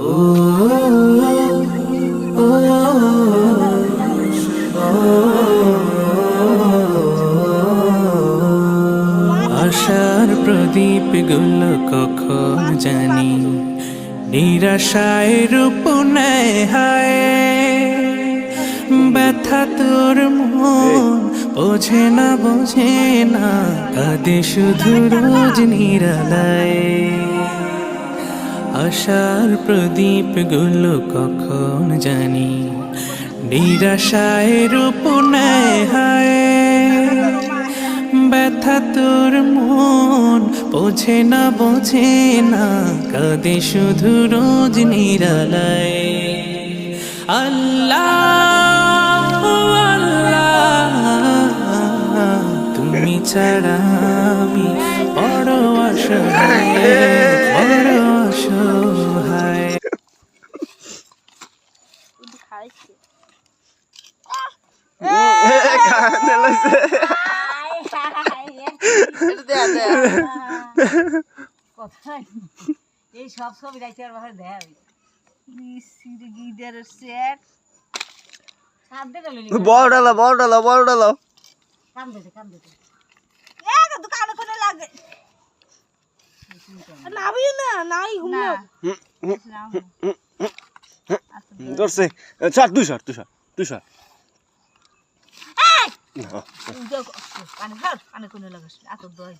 ও ও আশার প্রদীপ গুলো কখন জানি নিরাশায় রূপ নেয় হায় ব্যথা তোর মন বোঝে না কাঁদে শুধু রোজ নিরালায় আশার প্রদীপ গুলো কখন জানি নিরাশায় রূপ নেয় হায় ব্যথা তোর মন বোঝে না কাঁদে শুধু রোজ নিরালায় আল্লাহ আল্লাহ তুমি ছাড়া আমি বড় অসহায় এই সব ছবি রাইতে আর বাসায় দেয়া গিটারের সেট বড় ডালো কাম দিতে লাগে নাবি না নাই ঘুমো ধরছে ছাড় তুই সর কানে কোনে লাগাস এত দই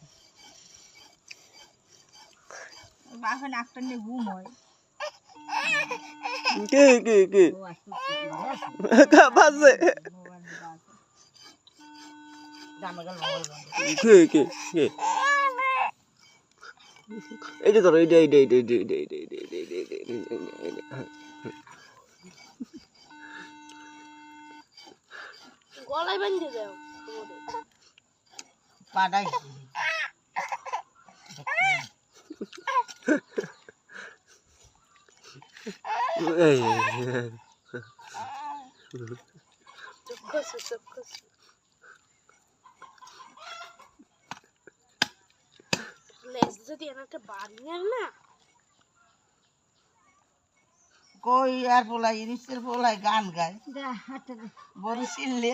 বাসন একটা নিয়ে ঘুম হয় কে বাজে কে এইটা ধরো এইটা গলায় বাঁধে দাও পাড়াই যদি একটা বাড়ি না কই আর পোলাই ইনিশের পোলাই গান গায় বড় সিল্লে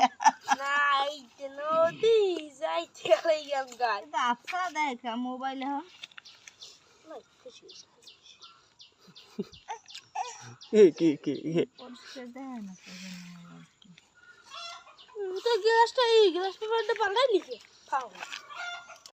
না এইতে নদী যাইতে গেলে গান গায় আচ্ছা দেখা মোবাইলে হ কি তো গ্লাসটা এই গ্লাস পেপারটা পাল্টাই লিখে খাও